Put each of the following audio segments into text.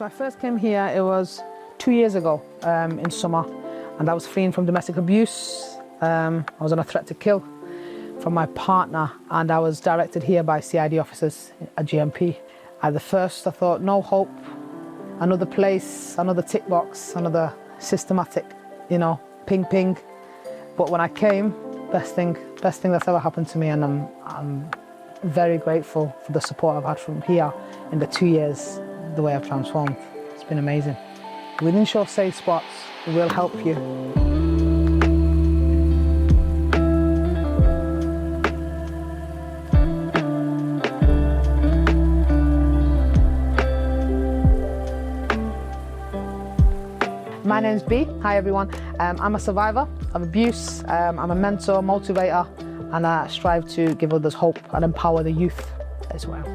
So I first came here, it was 2 years ago in summer, and I was fleeing from domestic abuse. I was on a threat to kill from my partner, and I was directed here by CID officers at GMP. At the first, I thought, no hope, another place, another tick box, another systematic, ping ping. But when I came, best thing that's ever happened to me, and I'm very grateful for the support I've had from here in the 2 years, the way I've transformed. It's been amazing. Wythenshawe Safespots will help you. My name's B. Hi everyone. I'm a survivor of abuse. I'm a mentor, motivator, and I strive to give others hope and empower the youth as well.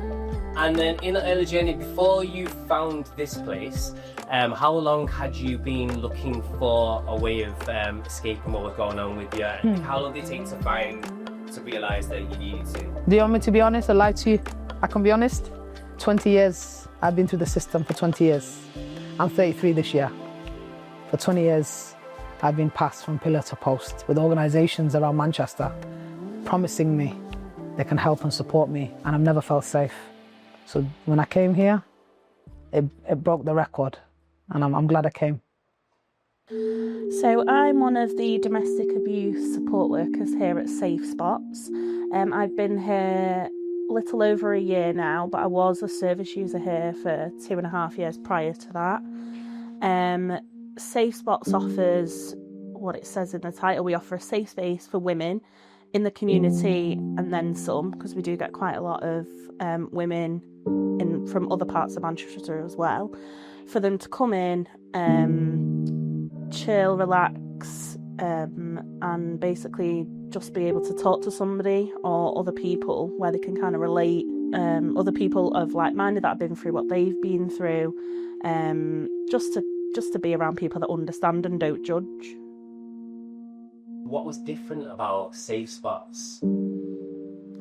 And then in the early journey, before you found this place, how long had you been looking for a way of escaping what was going on with you? How long did it take to realise that you needed to? Do you want me to be honest or lie to you? I can be honest. 20 years. I've been through the system for 20 years. I'm 33 this year. For 20 years, I've been passed from pillar to post with organisations around Manchester promising me they can help and support me, and I've never felt safe. So when I came here, it broke the record, and I'm glad I came. So I'm one of the domestic abuse support workers here at Safespots. I've been here a little over a year now, but I was a service user here for 2.5 years prior to that. Safespots offers what it says in the title. We offer a safe space for women in the community, and then some, because we do get quite a lot of women from other parts of Manchester as well, for them to come in, chill, relax, and basically just be able to talk to somebody or other people where they can kind of relate, other people of like-minded that have been through what they've been through, just to be around people that understand and don't judge. What was different about Safespots?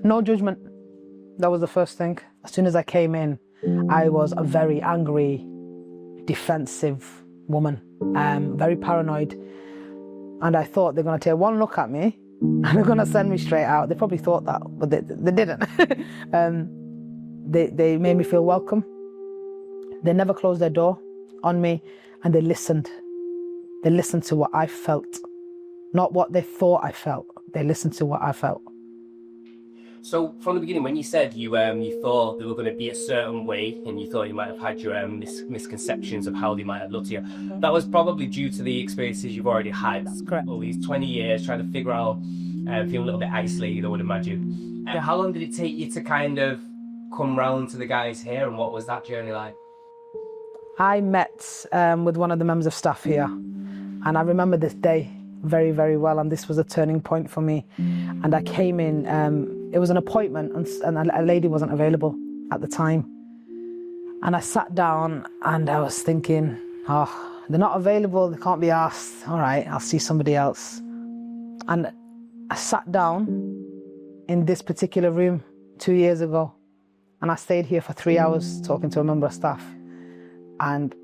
No judgment. That was the first thing. As soon as I came in, I was a very angry, defensive woman, very paranoid. And I thought they're going to take one look at me and they're going to send me straight out. They probably thought that, but they didn't. They made me feel welcome. They never closed their door on me, and they listened. They listened to what I felt, not what they thought I felt. They listened to what I felt. So from the beginning, when you said you thought they were going to be a certain way, and you thought you might have had your misconceptions of how they might have looked to you, that was probably due to the experiences you've already had. That's correct. All these 20 years trying to figure out, feeling a little bit isolated, I would imagine. How long did it take you to kind of come round to the guys here, and what was that journey like? I met with one of the members of staff here, and I remember this day very, very well, and this was a turning point for me. And I came in, it was an appointment, and a lady wasn't available at the time. And I sat down and I was thinking, oh, they're not available, they can't be asked. All right, I'll see somebody else. And I sat down in this particular room 2 years ago, and I stayed here for 3 hours talking to a member of staff. And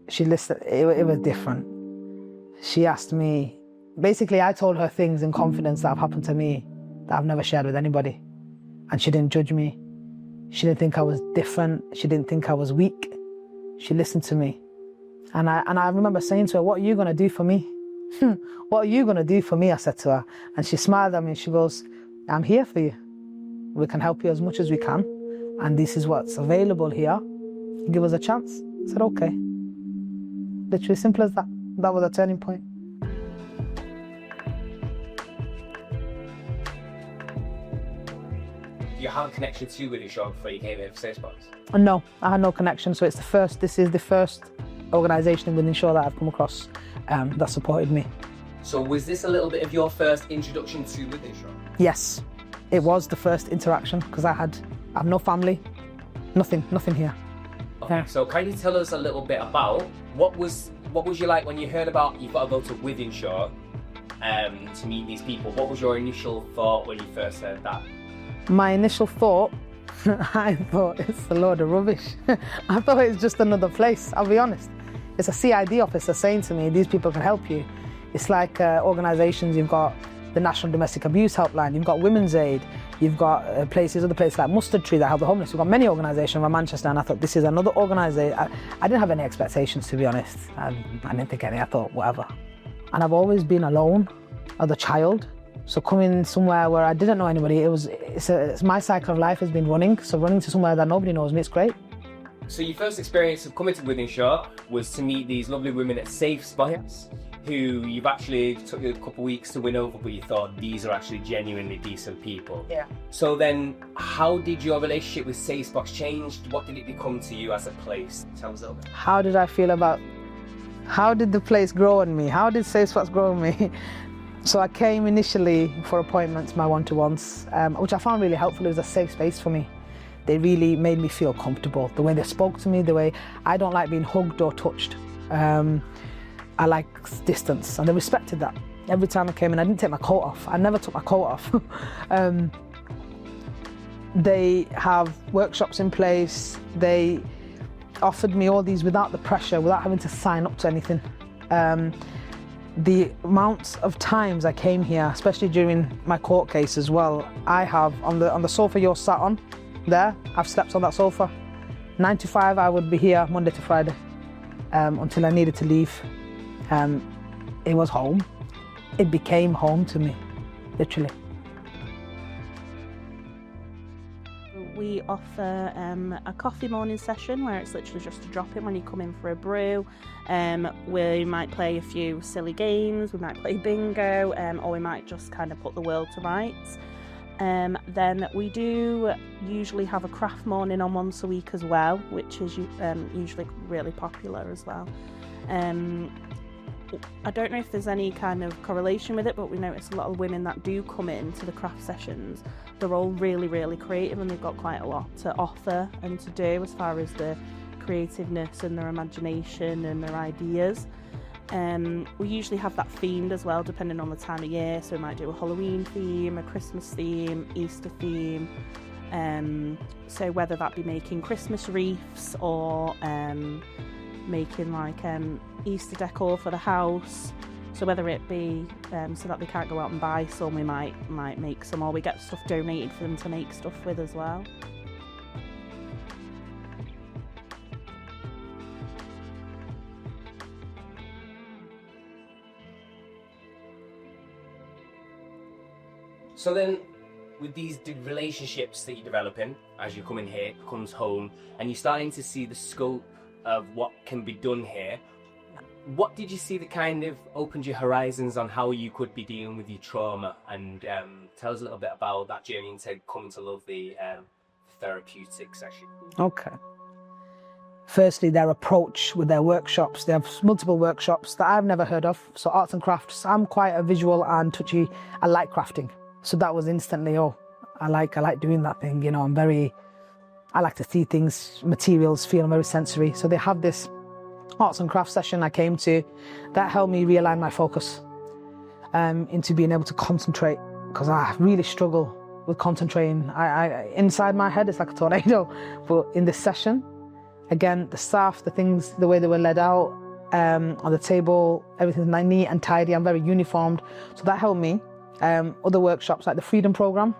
she listened. It was different. She asked me, basically I told her things in confidence that have happened to me that I've never shared with anybody. And she didn't judge me. She didn't think I was different. She didn't think I was weak. She listened to me. And I remember saying to her, what are you going to do for me? What are you going to do for me? I said to her. And she smiled at me and she goes, I'm here for you. We can help you as much as we can. And this is what's available here. Give us a chance. I said, okay. Literally simple as that. That was a turning point. You had a connection to Wythenshawe before you came here for Safespots? No, I had no connection. So this is the first organisation in Wythenshawe that I've come across that supported me. So was this a little bit of your first introduction to Wythenshawe? Yes, it was the first interaction, because I have no family, nothing here. Okay, yeah. So can you tell us a little bit about what was you like when you heard about you've got to go to Wythenshawe to meet these people? What was your initial thought when you first heard that? My initial thought I thought it's a load of rubbish. I thought it's just another place, I'll be honest. It's a CID officer saying to me, these people can help you. It's like organisations, you've got the National Domestic Abuse Helpline, you've got Women's Aid, you've got other places like Mustard Tree that help the homeless. We've got many organisations around Manchester, and I thought this is another organisation. I didn't have any expectations, to be honest. I didn't think any, I thought whatever. And I've always been alone as a child. So coming somewhere where I didn't know anybody, it's my cycle of life has been running. So running to somewhere that nobody knows me, it's great. So your first experience of coming to Wythenshawe was to meet these lovely women at Safespots, who you've actually took you a couple of weeks to win over, but you thought these are actually genuinely decent people. Yeah. So then, how did your relationship with Safespots change? What did it become to you as a place? Tell us a little bit. How did I feel about, how did the place grow on me? How did Safespots grow on me? So I came initially for appointments, my one-to-ones, which I found really helpful. It was a safe space for me. They really made me feel comfortable. The way they spoke to me, the way I don't like being hugged or touched. I like distance, and they respected that. Every time I came in, I didn't take my coat off. I never took my coat off. They have workshops in place. They offered me all these without the pressure, without having to sign up to anything. The amounts of times I came here, especially during my court case as well, I have, on the sofa you're sat on, there, I've slept on that sofa. 9 to 5, I would be here Monday to Friday, until I needed to leave. It was home. It became home to me, literally. We offer a coffee morning session where it's literally just a drop in when you come in for a brew. We might play a few silly games, we might play bingo, or we might just kind of put the world to rights. Then we do usually have a craft morning on once a week as well, which is usually really popular as well. I don't know if there's any kind of correlation with it, but we notice a lot of women that do come in to the craft sessions, they're all really, really creative, and they've got quite a lot to offer and to do as far as their creativeness and their imagination and their ideas. We usually have that themed as well, depending on the time of year. So we might do a Halloween theme, a Christmas theme, Easter theme. So whether that be making Christmas wreaths or making like Easter decor for the house. So whether it be so that they can't go out and buy some, we might make some, or we get stuff donated for them to make stuff with as well. So then, with these relationships that you're developing as you come in here, it becomes home, and you're starting to see the scope of what can be done here, what did you see that kind of opened your horizons on how you could be dealing with your trauma? And tell us a little bit about that journey into coming to love the therapeutic session. Okay. Firstly, their approach with their workshops. They have multiple workshops that I've never heard of. So arts and crafts. I'm quite a visual and touchy. I like crafting. So that was instantly, I like doing that thing. You know, I like to see things, materials, feel very sensory. So they have this arts and crafts session I came to that helped me realign my focus into being able to concentrate, because I really struggle with concentrating. I inside my head it's like a tornado. But in this session, again, the staff, the things, the way they were laid out on the table, everything's neat and tidy. I'm very uniformed, so that helped me. Other workshops like the Freedom Programme,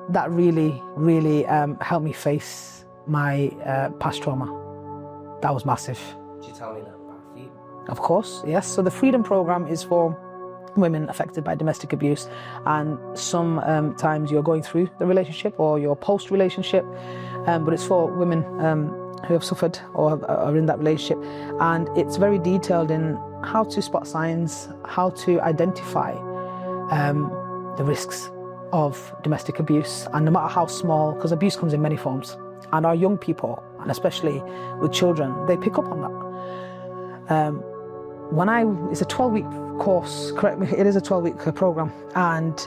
that really helped me face my past trauma. That was massive. Could you tell me that about Freedom? Of course, yes. So the Freedom Programme is for women affected by domestic abuse, and sometimes you're going through the relationship or you're post-relationship, but it's for women who have suffered or are in that relationship, and it's very detailed in how to spot signs, how to identify the risks of domestic abuse, and no matter how small, because abuse comes in many forms, and our young people, and especially with children, they pick up on that. It's a 12-week course, correct me, it is a 12-week program, and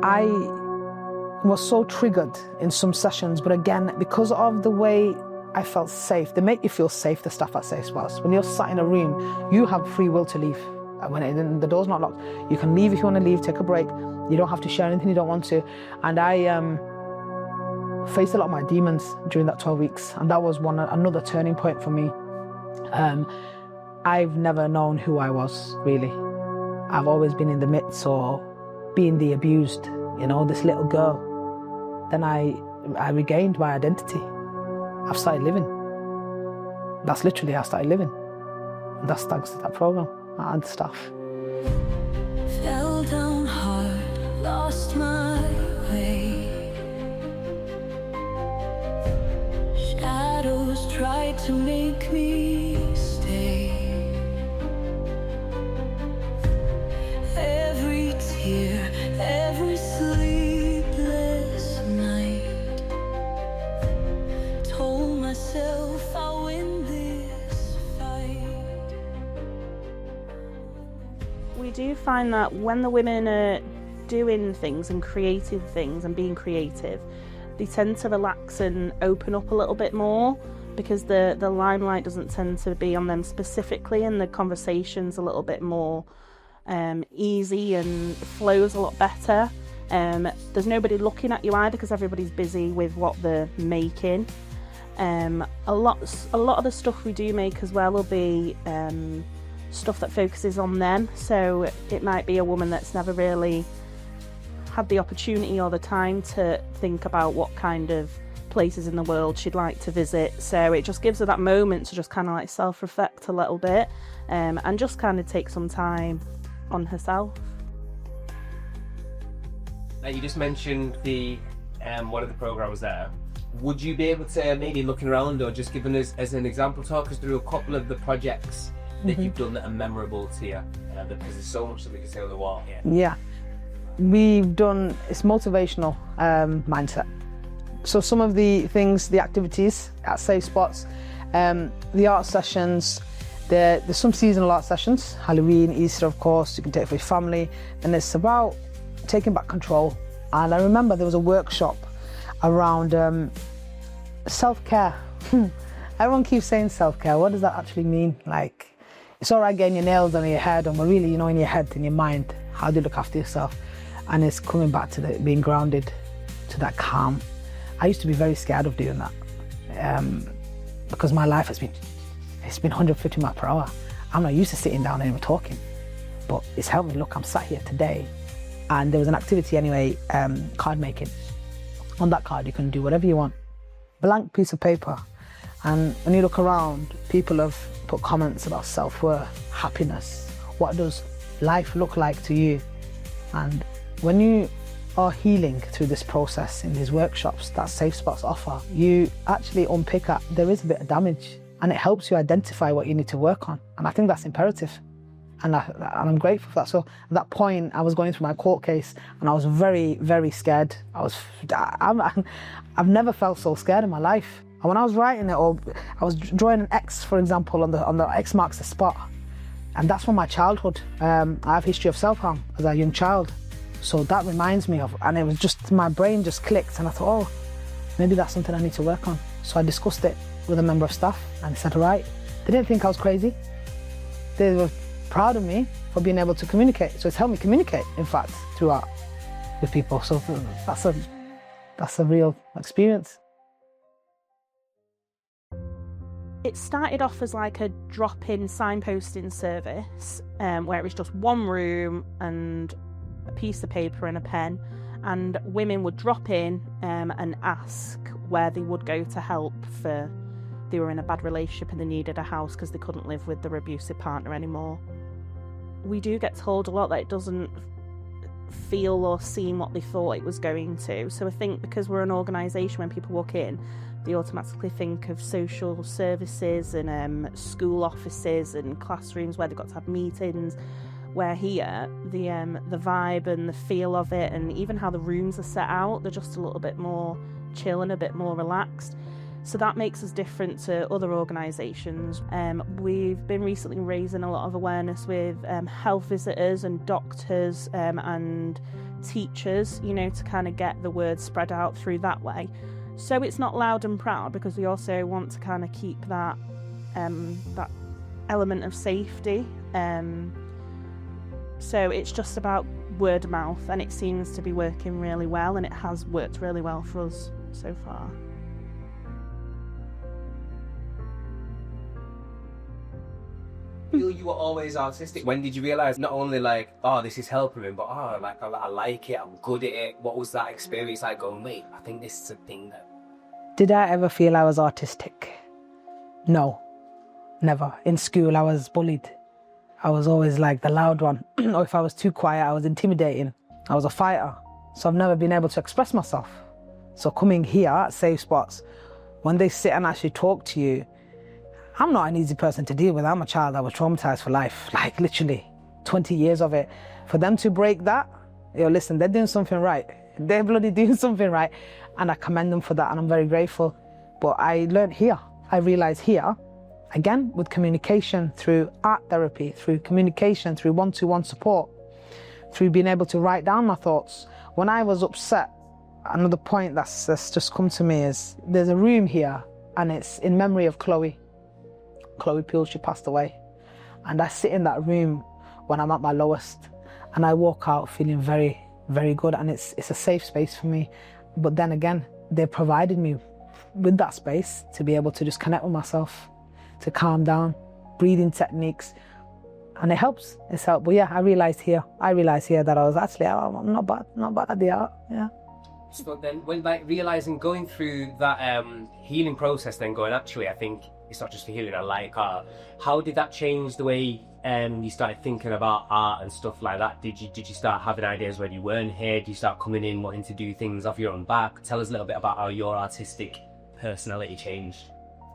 I was so triggered in some sessions, but again, because of the way I felt safe, they make you feel safe, the staff at Safespots. When you're sat in a room, you have free will to leave. When the door's not locked, you can leave if you want to leave, take a break. You don't have to share anything you don't want to. And I faced a lot of my demons during that 12 weeks, and that was another turning point for me. I've never known who I was, really. I've always been in the midst or being the abused, this little girl. Then I regained my identity. I've started living. That's literally how I started living. That's thanks to that program and stuff. Fell down hard, lost my way. Shadows tried to make me stay. Every tear, every sleepless night, told myself I'll win this fight. We do find that when the women are doing things and creating things and being creative, they tend to relax and open up a little bit more, because the limelight doesn't tend to be on them specifically, and the conversation's a little bit more easy and flows a lot better. There's nobody looking at you either, because everybody's busy with what they're making. A lot of the stuff we do make as well will be stuff that focuses on them. So it might be a woman that's never really had the opportunity or the time to think about what kind of places in the world she'd like to visit. So it just gives her that moment to just kind of like self-reflect a little bit, and just kind of take some time on herself. Now, you just mentioned the one of the programs there. Would you be able to, maybe looking around or just giving us as an example, talk us through a couple of the projects that you've done that are memorable to you? Because there's so much that we can say on the wall here. Yeah, we've done, it's motivational mindset. So some of the things, the activities at Safespots, the art sessions, there's some seasonal art sessions, Halloween, Easter, of course, you can take it for your family, and it's about taking back control. And I remember there was a workshop around self-care. Everyone keeps saying self-care. What does that actually mean? Like, it's all right getting your nails done in your head, but really, in your head, in your mind, how do you look after yourself? And it's coming back to being grounded, to that calm. I used to be very scared of doing that because my life it's been 150 miles per hour. I'm not used to sitting down and even talking, but it's helped me. Look, I'm sat here today, and there was an activity anyway, card making. On that card, you can do whatever you want. Blank piece of paper. And when you look around, people have put comments about self-worth, happiness. What does life look like to you? And when you are healing through this process in these workshops that Safespots offer, you actually unpick that there is a bit of damage, and it helps you identify what you need to work on. And I think that's imperative. And I'm grateful for that. So at that point, I was going through my court case, and I was very, very scared. I've never felt so scared in my life. And when I was writing it, or I was drawing an X, for example, on the X marks the spot, and that's from my childhood. I have history of self-harm as a young child, so that reminds me of. And it was just, my brain just clicked, and I thought, oh, maybe that's something I need to work on. So I discussed it with a member of staff, and they said, all right. They didn't think I was crazy. They were proud of me for being able to communicate. So it's helped me communicate, in fact, through art with people. So that's a real experience. It started off as like a drop-in signposting service, where it was just one room and a piece of paper and a pen, and women would drop in and ask where they would go to help for they were in a bad relationship and they needed a house because they couldn't live with their abusive partner anymore. We do get told a lot that it doesn't feel or seem what they thought it was going to. So I think because we're an organisation, when people walk in, they automatically think of social services and school offices and classrooms where they've got to have meetings. Where here, the vibe and the feel of it, and even how the rooms are set out, they're just a little bit more chill and a bit more relaxed. So that makes us different to other organisations. We've been recently raising a lot of awareness with health visitors and doctors and teachers, to kind of get the word spread out through that way. So it's not loud and proud, because we also want to kind of keep that that element of safety. So it's just about word of mouth, and it seems to be working really well, and it has worked really well for us. so far. Feel you were always artistic. When did you realise not only like, oh, this is helping me, but oh, like I like it, I'm good at it? What was that experience like going, wait, I think this is a thing that... Did I ever feel I was artistic? No, never. In school, I was bullied. I was always like the loud one. Or if I was too quiet, I was intimidating. I was a fighter. So I've never been able to express myself. So coming here at Safespots, when they sit and actually talk to you, I'm not an easy person to deal with. I'm a child that was traumatized for life, like literally 20 years of it. For them to break that, listen, they're doing something right. They're bloody doing something right. And I commend them for that, and I'm very grateful. But I learned here. I realized here, again, with communication through art therapy, through communication, through one-to-one support, through being able to write down my thoughts. When I was upset, another point that's just come to me is there's a room here, and it's in memory of Chloe. Chloe Peel, she passed away. And I sit in that room when I'm at my lowest, and I walk out feeling very, very good, and it's a safe space for me. But then again, they provided me with that space to be able to just connect with myself, to calm down, breathing techniques, and it helps. It's helped. But yeah, I realised here that I was actually, I'm not bad at the art, yeah. So then, when like realising, going through that healing process, then going, actually, I think it's not just for healing, I like art. How did that change the way you started thinking about art and stuff like that? Did you start having ideas when you weren't here? Did you start coming in wanting to do things off your own back? Tell us a little bit about how your artistic personality changed.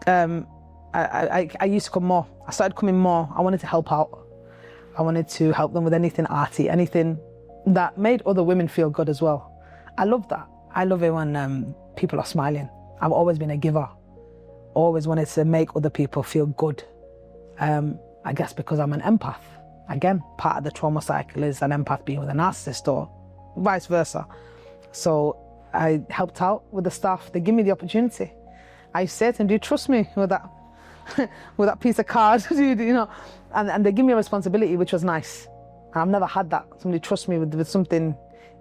I used to come more. I started coming more. I wanted to help out. I wanted to help them with anything arty, anything that made other women feel good as well. I love that. I love it when people are smiling. I've always been a giver. Always wanted to make other people feel good. I guess because I'm an empath. Again, part of the trauma cycle is an empath being with a narcissist or vice versa. So I helped out with the staff. They give me the opportunity. I say to them, do you trust me with that with that piece of card? And they give me a responsibility, which was nice. And I've never had that. Somebody trusts me with something.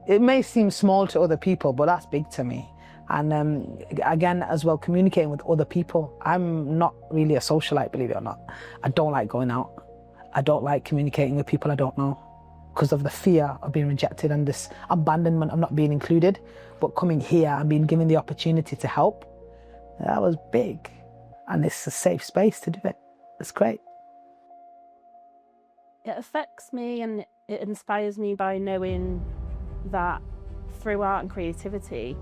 It may seem small to other people, but that's big to me. And again, as well, communicating with other people. I'm not really a socialite, believe it or not. I don't like going out. I don't like communicating with people I don't know because of the fear of being rejected and this abandonment of not being included. But coming here and being given the opportunity to help, that was big. And it's a safe space to do it. It's great. It affects me and it inspires me by knowing that through art and creativity,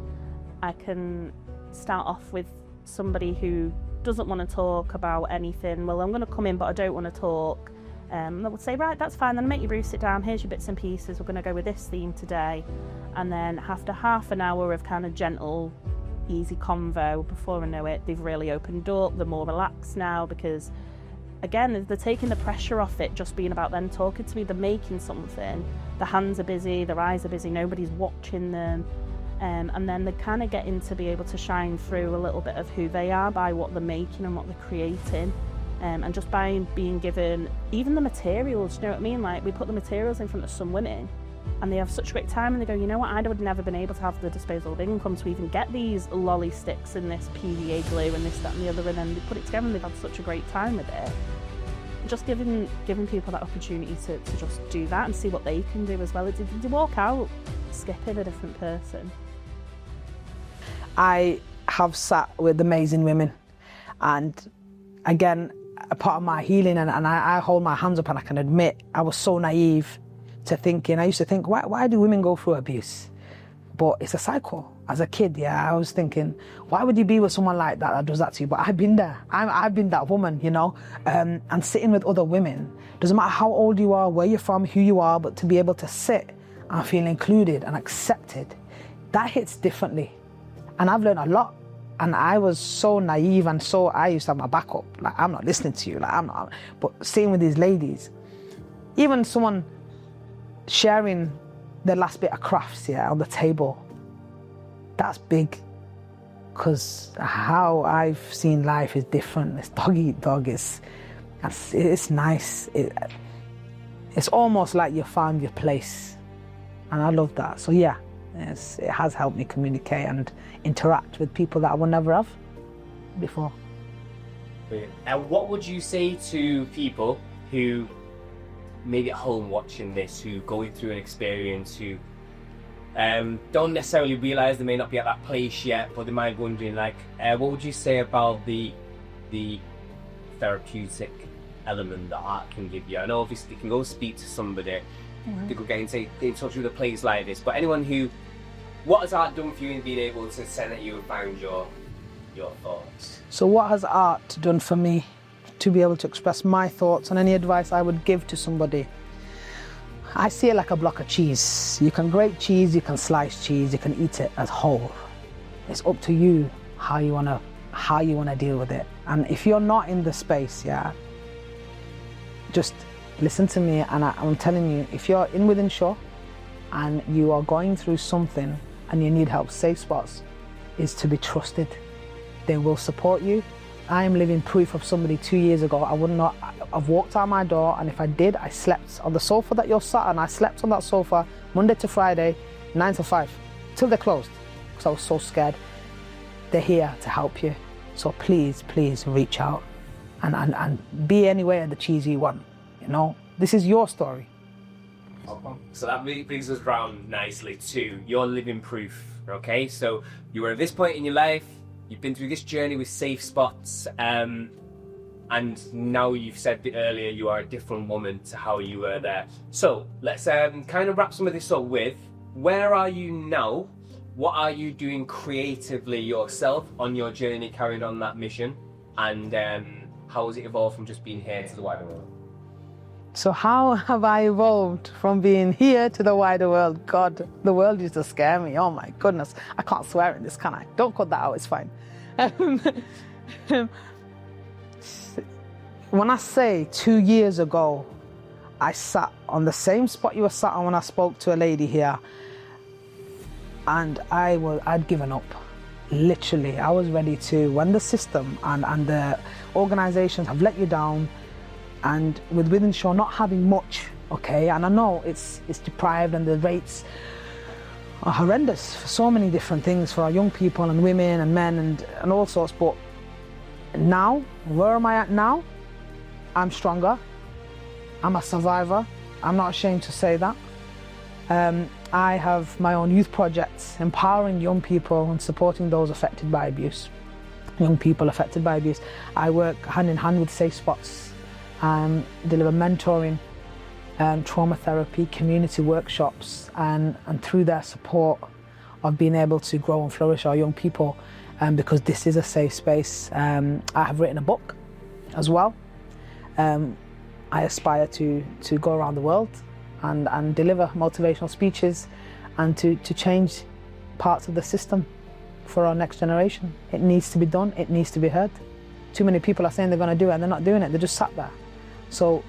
I can start off with somebody who doesn't want to talk about anything. Well, I'm going to come in, but I don't want to talk. I would say, right, that's fine. Then I'll make you sit down. Here's your bits and pieces. We're going to go with this theme today. And then after half an hour of kind of gentle, easy convo, before I know it, they've really opened up. They're more relaxed now because, again, they're taking the pressure off it just being about them talking to me. They're making something. Their hands are busy. Their eyes are busy. Nobody's watching them. And then they're kind of getting to be able to shine through a little bit of who they are by what they're making and what they're creating. And just by being given even the materials, you know what I mean? Like, we put the materials in front of some women and they have such a great time and they go, you know what, I would have never been able to have the disposable income to even get these lolly sticks and this PVA glue and this, that and the other, and then they put it together and they've had such a great time with it. Just giving people that opportunity to just do that and see what they can do as well. They walk out skipping a different person. I have sat with amazing women, and again, a part of my healing, and I hold my hands up and I can admit I was so naive to thinking. I used to think, why do women go through abuse? But it's a cycle. As a kid, yeah, I was thinking, why would you be with someone like that does that to you? But I've been there. I've been that woman, and sitting with other women. Doesn't matter how old you are, where you're from, who you are, but to be able to sit and feel included and accepted, that hits differently. And I've learned a lot. And I was so naive and I used to have my back up. Like, I'm not listening to you, I'm not. But sitting with these ladies, even someone sharing their last bit of crafts, on the table, that's big. Because how I've seen life is different. It's dog eat dog, it's nice. It's almost like you found your place. And I love that. So yeah, It has helped me communicate and interact with people that I would never have before. Brilliant. And what would you say to people who maybe at home watching this, who going through an experience, who don't necessarily realise they may not be at that place yet, but they might be wondering, like, what would you say about the therapeutic element that art can give you? I know obviously you can go speak to somebody, they could get in touch with a place like this, but anyone who, what has art done for you in being able to send at you and find your thoughts? So what has art done for me to be able to express my thoughts, and any advice I would give to somebody? I see it like a block of cheese. You can grate cheese, you can slice cheese, you can eat it as whole. It's up to you how you wanna deal with it. And if you're not in the space, just listen to me, and I'm telling you, if you're in Wythenshawe and you are going through something and you need help, Safespots is to be trusted. They will support you. I am living proof of somebody 2 years ago. I've walked out my door, and if I did, I slept on the sofa that you're sat on. I slept on that sofa Monday to Friday, 9 to 5, till they closed, because I was so scared. They're here to help you. So please, please reach out and be anywhere the cheese you want. You know, this is your story. So that really brings us round nicely to your living proof, okay? So you were at this point in your life, you've been through this journey with Safespots, and now you've said earlier you are a different woman to how you were there. So let's kind of wrap some of this up with, where are you now? What are you doing creatively yourself on your journey carrying on that mission? And how has it evolved from just being here to the wider world? So how have I evolved from being here to the wider world? God, the world used to scare me. Oh my goodness. I can't swear in this, can I? Don't cut that out, it's fine. When I say 2 years ago, I sat on the same spot you were sat on when I spoke to a lady here, and I'd given up. Literally, I was ready to, when the system and the organisations have let you down, and with Wythenshawe not having much, okay, and I know it's deprived and the rates are horrendous for so many different things for our young people and women and men and all sorts, but now, where am I at now? I'm stronger, I'm a survivor, I'm not ashamed to say that. I have my own youth projects, empowering young people and supporting those affected by abuse. Young people affected by abuse. I work hand in hand with Safespots, deliver mentoring, trauma therapy, community workshops, and through their support of being able to grow and flourish our young people, because this is a safe space. I have written a book as well. I aspire to go around the world and deliver motivational speeches and to change parts of the system for our next generation. It needs to be done, it needs to be heard. Too many people are saying they're going to do it and they're not doing it, they're just sat there. So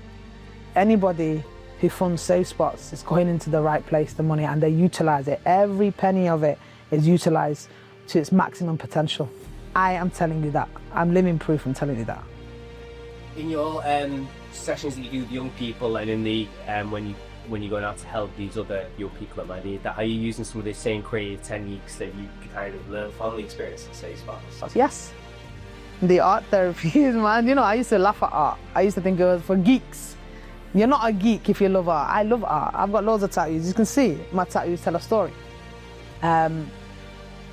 anybody who funds Safespots is going into the right place, the money, and they utilise it. Every penny of it is utilised to its maximum potential. I am telling you that. I'm living proof, I'm telling you that. In your sessions that you do with young people, and in the when you're going out to help these other young people that might need that, are you using some of the same creative techniques that you kind of learn from the experience at Safespots? Yes. The art therapies, man, you know, I used to laugh at art. I used to think it was for geeks. You're not a geek if you love art. I love art. I've got loads of tattoos. You can see my tattoos tell a story.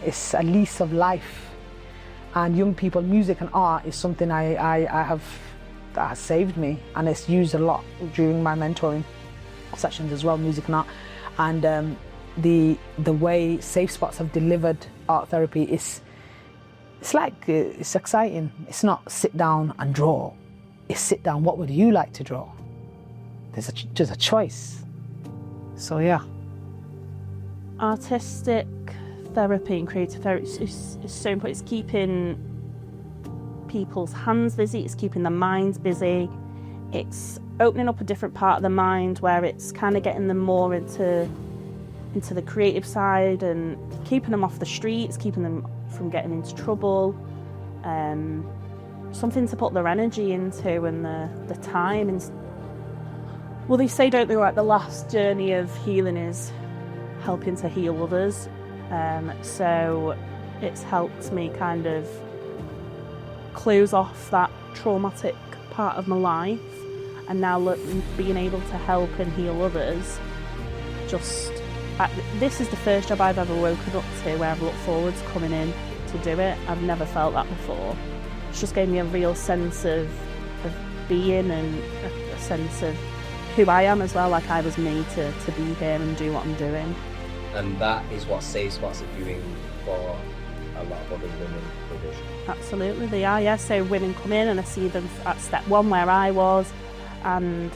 It's a lease of life. And young people, music and art is something that has saved me, and it's used a lot during my mentoring sessions as well, music and art. And the way Safespots have delivered art therapy it's exciting. It's not sit down and draw. It's sit down, what would you like to draw? There's just a choice. So yeah. Artistic therapy and creative therapy is so important. It's keeping people's hands busy, it's keeping their minds busy, it's opening up a different part of the mind where it's kind of getting them more into the creative side and keeping them off the streets, keeping them from getting into trouble, something to put their energy into and the time. And well, they say, don't they, like the last journey of healing is helping to heal others. So it's helped me kind of close off that traumatic part of my life, and now being able to help and heal others. This is the first job I've ever woken up to where I've looked forward to coming in to do it. I've never felt that before. It's just gave me a real sense of being and a sense of who I am as well, like I was made to be here and do what I'm doing. And that is what Safespots are doing for a lot of other women with vision. Absolutely, they are, yeah. So women come in and I see them at step one where I was, and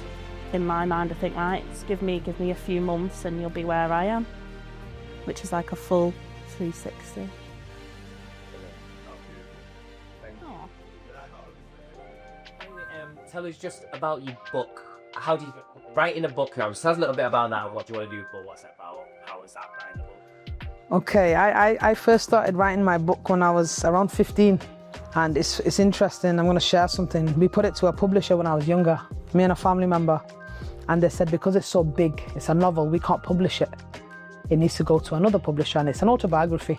in my mind I think, right, give me a few months and you'll be where I am, which is like a full 360. Tell us just about your book. How do you writing a book now? Just tell us a little bit about that. What do you want to do? But what's it about? How is that writing a book? Okay, I first started writing my book when I was around 15, and it's interesting. I'm going to share something. We put it to a publisher when I was younger, me and a family member, and they said because it's so big, it's a novel, we can't publish it. It needs to go to another publisher, and it's an autobiography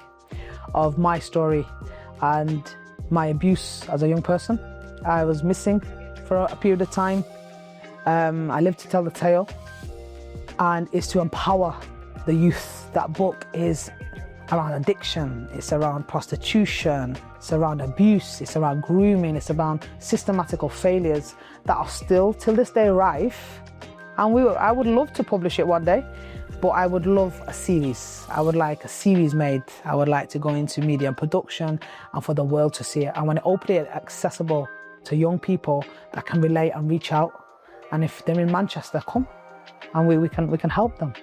of my story and my abuse as a young person. I was missing for a period of time. I lived to tell the tale, and it's to empower the youth. That book is around addiction, it's around prostitution, it's around abuse, it's around grooming, it's around systematical failures that are still till this day rife. And I would love to publish it one day, but I would love a series. I would like a series made. I would like to go into media and production and for the world to see it. I want to open it accessible to young people that can relate and reach out. And if they're in Manchester, come and we can help them.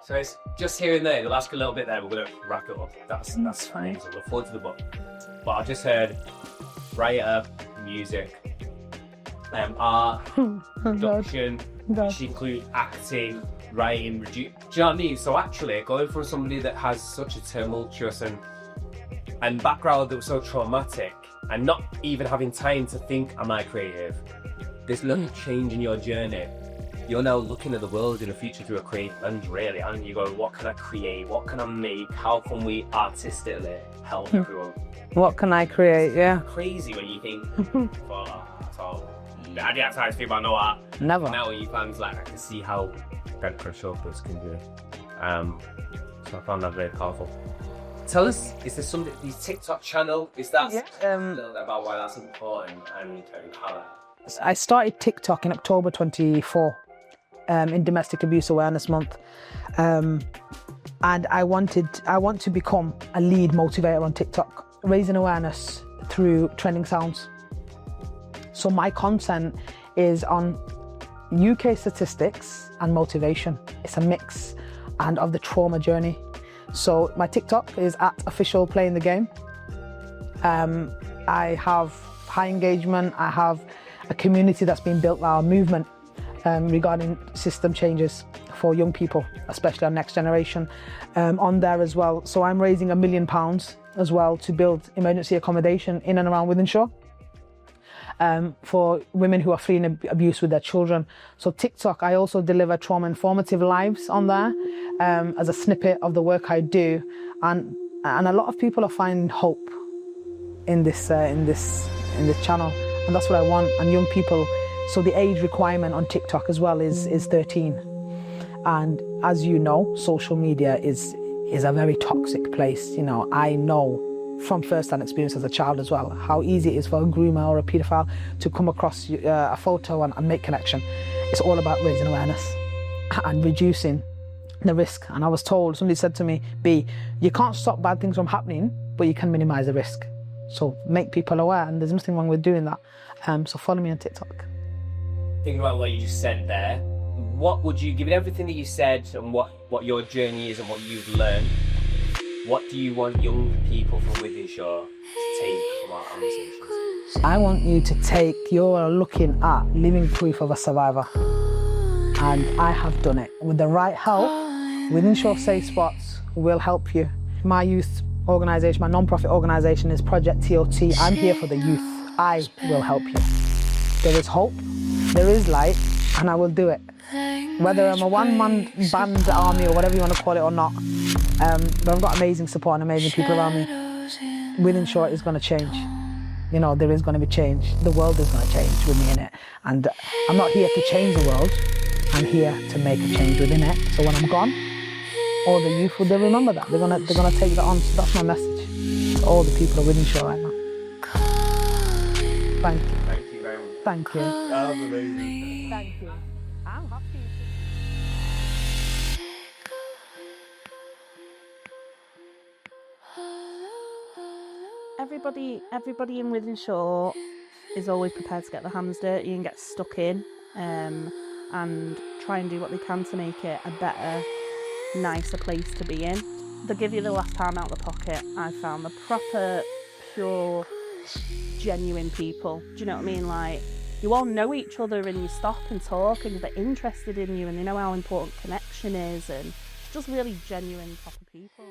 So it's just here and there. The last little bit there, we're going to wrap it up. That's fine. So look forward to the book. But I just heard writer, music, art, production, which include acting, writing, do you know what I mean? So actually, going from somebody that has such a tumultuous and background that was so traumatic, and not even having time to think, am I creative? This little change in your journey, you're now looking at the world in the future through a creative lens, really, and you go, what can I create? What can I make? How can we artistically help everyone? What can I create? Yeah. Crazy when you think, I didn't have time to think about no art. Never. Now you fans like, I can see how Red Crush Opus can do it. So I found that very powerful. Tell us, is there something, this TikTok channel, is that a little bit about why that's important and how that? I started TikTok in October 24 in Domestic Abuse Awareness Month. And I want to become a lead motivator on TikTok, raising awareness through trending sounds. So my content is on UK statistics and motivation. It's a mix and of the trauma journey. So my TikTok is @officialplayingthegame. I have high engagement. I have a community that's been built now, a movement regarding system changes for young people, especially our next generation, on there as well. So I'm raising £1 million as well to build emergency accommodation in and around Wythenshawe for women who are fleeing abuse with their children. So TikTok, I also deliver trauma informative lives on there as a snippet of the work I do, and a lot of people are finding hope in this channel, and that's what I want. And young people, so the age requirement on TikTok as well is 13. And as you know, social media is a very toxic place. You know, I know from first-hand experience as a child as well, how easy it is for a groomer or a paedophile to come across a photo and make connection. It's all about raising awareness and reducing the risk. And I was told, somebody said to me, B, you can't stop bad things from happening, but you can minimise the risk. So make people aware, and there's nothing wrong with doing that. So follow me on TikTok. Thinking about what you just said there, what would you, given everything that you said and what your journey is and what you've learned, what do you want young people from Wythenshawe to take from our conversations? I want you to take, you're looking at living proof of a survivor. And I have done it. With the right help, Wythenshawe Safespots will help you. My youth organisation, my non-profit organisation is Project TOT. I'm here for the youth. I will help you. There is hope, there is light, and I will do it. Whether I'm a one-man band army or whatever you want to call it or not. But I've got amazing support and amazing people around me. Wythenshawe is going to change. You know, there is going to be change. The world is going to change with me in it. And I'm not here to change the world. I'm here to make a change within it. So when I'm gone, all the youth will remember that. They're gonna take that on. So that's my message to all the people of Wythenshawe right now. Thank you. Thank you very much. Thank you. That was amazing. Thank you. I'm happy. Everybody in Wythenshawe is always prepared to get their hands dirty and get stuck in, and try and do what they can to make it a better, nicer place to be in. They'll give you the last pound out of the pocket. I found the proper, pure, genuine people. Do you know what I mean? Like, you all know each other and you stop and talk and they're interested in you and they know how important connection is, and just really genuine, proper people.